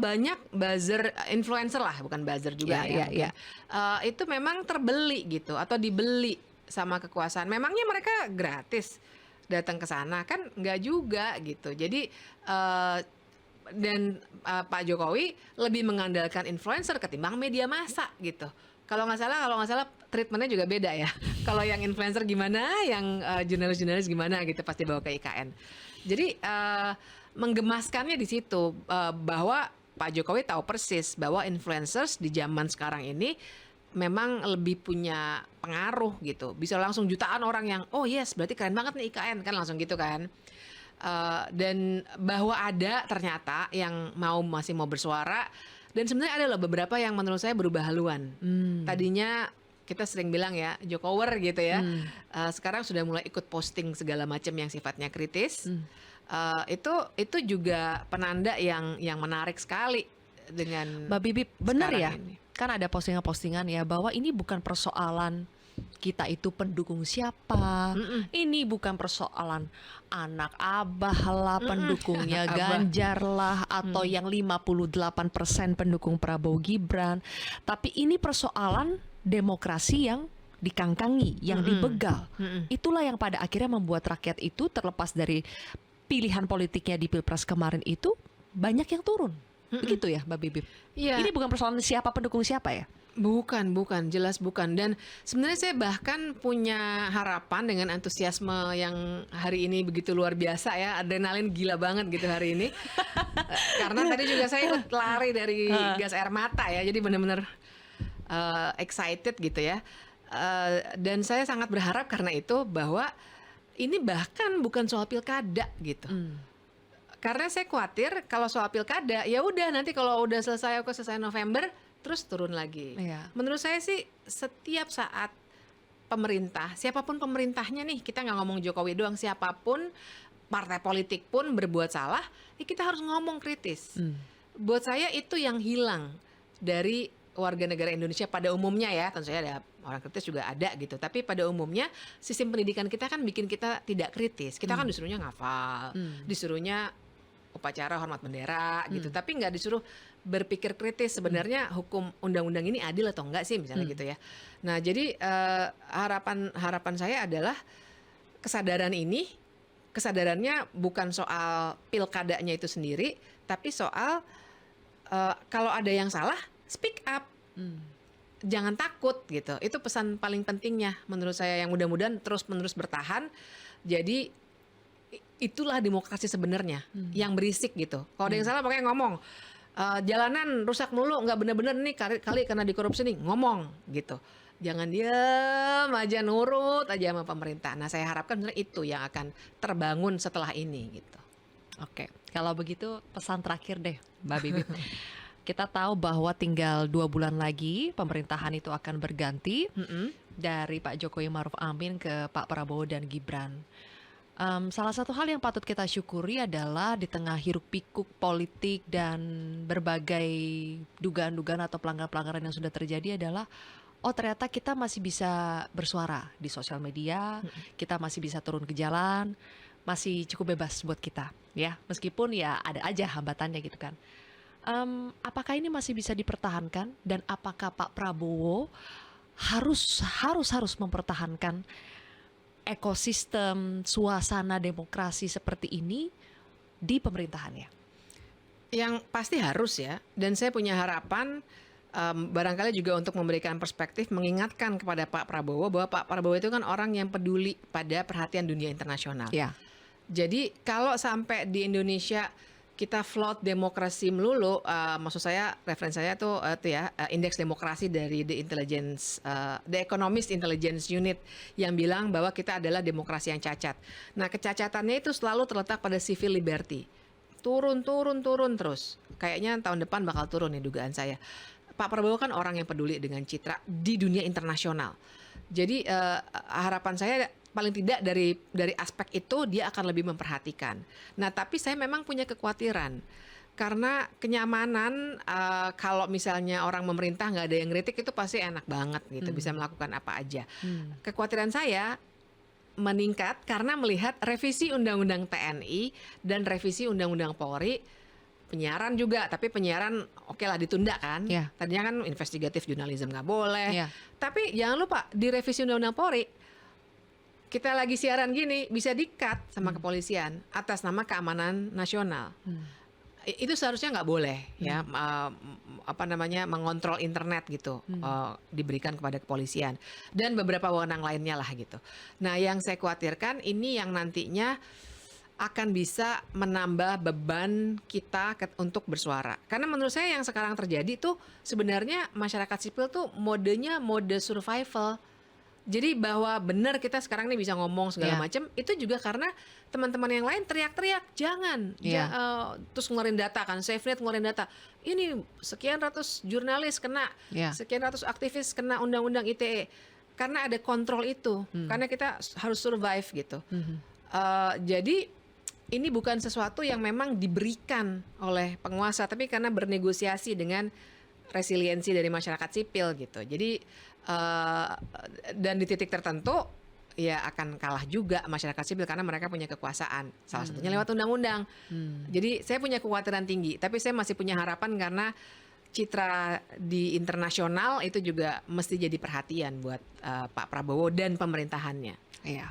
banyak buzzer, influencer lah, bukan buzzer juga Ya, ya. Itu memang terbeli gitu atau dibeli sama kekuasaan. Memangnya mereka gratis datang ke sana, kan nggak juga gitu. Jadi Pak Jokowi lebih mengandalkan influencer ketimbang media massa gitu. Kalau nggak salah treatmentnya juga beda ya. Kalau yang influencer gimana, yang jurnalis-jurnalis gimana gitu pasti bawa ke IKN. Jadi menggemaskannya di situ bahwa Pak Jokowi tahu persis bahwa influencers di zaman sekarang ini memang lebih punya pengaruh gitu. Bisa langsung jutaan orang yang oh yes berarti keren banget nih IKN kan langsung gitu kan. Dan bahwa ada ternyata yang masih mau bersuara dan sebenarnya ada loh beberapa yang menurut saya berubah haluan. Tadinya kita sering bilang ya Jokower gitu ya. Sekarang sudah mulai ikut posting segala macam yang sifatnya kritis. Itu juga penanda yang menarik sekali dengan Mbak Bibi, benar sekarang ya? ini. Kan ada postingan-postingan ya bahwa ini bukan persoalan kita itu pendukung siapa. Ini bukan persoalan anak Abah lah pendukungnya Anak Abah. Ganjar lah atau yang 58% pendukung Prabowo Gibran. Tapi ini persoalan demokrasi yang dikangkangi, yang dibegal. Itulah yang pada akhirnya membuat rakyat itu terlepas dari pilihan politiknya di Pilpres kemarin itu banyak yang turun. Begitu ya Mbak Bibip? Iya. Ini bukan persoalan siapa pendukung siapa ya? Bukan, jelas bukan. Dan sebenarnya saya bahkan punya harapan dengan antusiasme yang hari ini begitu luar biasa ya, adrenalin gila banget gitu hari ini. Karena tadi juga saya ikut lari dari gas air mata ya, jadi benar-benar excited gitu ya. Dan saya sangat berharap karena itu bahwa ini bahkan bukan soal pilkada gitu. Karena saya khawatir kalau soal pilkada ya udah nanti kalau udah selesai November terus turun lagi. Iya. Menurut saya sih setiap saat pemerintah, siapapun pemerintahnya nih, kita nggak ngomong Jokowi doang, siapapun partai politik pun berbuat salah, ya kita harus ngomong kritis. Buat saya itu yang hilang dari warga negara Indonesia pada umumnya ya, tentu saja ada orang kritis juga ada gitu, tapi pada umumnya sistem pendidikan kita kan bikin kita tidak kritis. Kita kan disuruhnya ngafal, disuruhnya upacara hormat bendera gitu, tapi nggak disuruh berpikir kritis sebenarnya hukum undang-undang ini adil atau enggak sih misalnya gitu ya. Nah jadi harapan saya adalah kesadarannya bukan soal pilkadanya itu sendiri, tapi soal kalau ada yang salah speak up, jangan takut gitu. Itu pesan paling pentingnya menurut saya yang mudah-mudahan terus-menerus bertahan. Jadi itulah demokrasi sebenarnya yang berisik gitu. Kalau ada yang salah pokoknya ngomong. Jalanan rusak mulu, nggak bener-bener nih kali karena dikorupsi nih, ngomong gitu. Jangan diam aja, nurut aja sama pemerintah. Nah saya harapkan sebenarnya itu yang akan terbangun setelah ini gitu. Oke, kalau begitu pesan terakhir deh Mbak Bibi. Kita tahu bahwa tinggal 2 bulan lagi pemerintahan itu akan berganti dari Pak Jokowi Maruf Amin ke Pak Prabowo dan Gibran. Salah satu hal yang patut kita syukuri adalah di tengah hiruk-pikuk politik dan berbagai dugaan-dugaan atau pelanggaran-pelanggaran yang sudah terjadi adalah ternyata kita masih bisa bersuara di sosial media, kita masih bisa turun ke jalan, masih cukup bebas buat kita, ya. Meskipun ya ada aja hambatannya gitu kan. Apakah ini masih bisa dipertahankan dan apakah Pak Prabowo harus mempertahankan ekosistem suasana demokrasi seperti ini di pemerintahannya? Yang pasti harus ya, dan saya punya harapan barangkali juga untuk memberikan perspektif, mengingatkan kepada Pak Prabowo bahwa Pak Prabowo itu kan orang yang peduli pada perhatian dunia internasional. Ya. Jadi kalau sampai di Indonesia kita float demokrasi melulu, maksud saya referensi saya tuh indeks demokrasi dari The Economist Intelligence Unit yang bilang bahwa kita adalah demokrasi yang cacat. Nah, kecacatannya itu selalu terletak pada civil liberty. Turun terus. Kayaknya tahun depan bakal turun nih dugaan saya. Pak Prabowo kan orang yang peduli dengan citra di dunia internasional. Jadi harapan saya paling tidak dari aspek itu dia akan lebih memperhatikan. Nah, tapi saya memang punya kekhawatiran karena kenyamanan kalau misalnya orang memerintah nggak ada yang kritik itu pasti enak banget gitu, bisa melakukan apa aja. Kekhawatiran saya meningkat karena melihat revisi Undang-Undang TNI dan revisi Undang-Undang Polri, penyiaran juga, tapi penyiaran oke lah ditunda kan. Yeah. Tadinya kan investigatif jurnalisme nggak boleh. Yeah. Tapi jangan lupa di revisi Undang-Undang Polri kita lagi siaran gini bisa di-cut sama kepolisian atas nama keamanan nasional. Itu seharusnya nggak boleh ya, mengontrol internet gitu, diberikan kepada kepolisian dan beberapa wewenang lainnya lah gitu. Nah, yang saya khawatirkan ini yang nantinya akan bisa menambah beban kita untuk bersuara. Karena menurut saya yang sekarang terjadi tuh sebenarnya masyarakat sipil tuh modenya mode survival. Jadi bahwa benar kita sekarang nih bisa ngomong segala macam, itu juga karena teman-teman yang lain teriak-teriak jangan, terus ngeluarin data kan, SafeNet ngeluarin data. Ini sekian ratus jurnalis kena, sekian ratus aktivis kena undang-undang ITE. Karena ada kontrol itu, karena kita harus survive gitu. Jadi ini bukan sesuatu yang memang diberikan oleh penguasa, tapi karena bernegosiasi dengan resiliensi dari masyarakat sipil gitu. Jadi dan di titik tertentu ya akan kalah juga masyarakat sipil karena mereka punya kekuasaan. Salah satunya lewat undang-undang. Jadi saya punya kekhawatiran tinggi, tapi saya masih punya harapan karena citra di internasional itu juga mesti jadi perhatian buat Pak Prabowo dan pemerintahannya. Iya.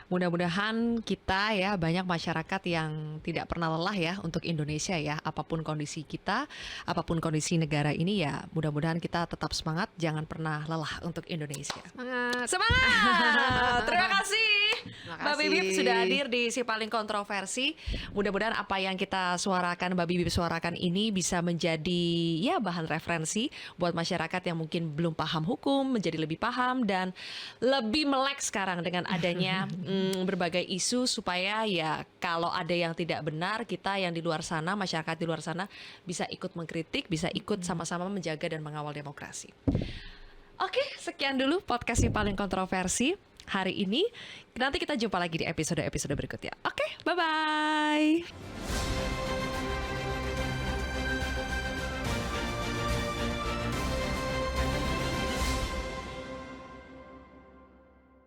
Mudah-mudahan kita ya banyak masyarakat yang tidak pernah lelah ya untuk Indonesia ya, apapun kondisi kita, apapun kondisi negara ini ya, mudah-mudahan kita tetap semangat, jangan pernah lelah untuk Indonesia. Semangat! Terima kasih Mbak Bibip sudah hadir di Si Paling Kontroversi. Mudah-mudahan apa yang kita suarakan, Mbak Bibip suarakan ini bisa menjadi ya bahan referensi buat masyarakat yang mungkin belum paham hukum, menjadi lebih paham dan lebih melek sekarang dengan adanya berbagai isu, supaya ya kalau ada yang tidak benar, kita yang di luar sana, masyarakat di luar sana bisa ikut mengkritik, bisa ikut sama-sama menjaga dan mengawal demokrasi. Oke, sekian dulu podcast Si Paling Kontroversi hari ini. Nanti kita jumpa lagi di episode-episode berikutnya. Oke, bye-bye.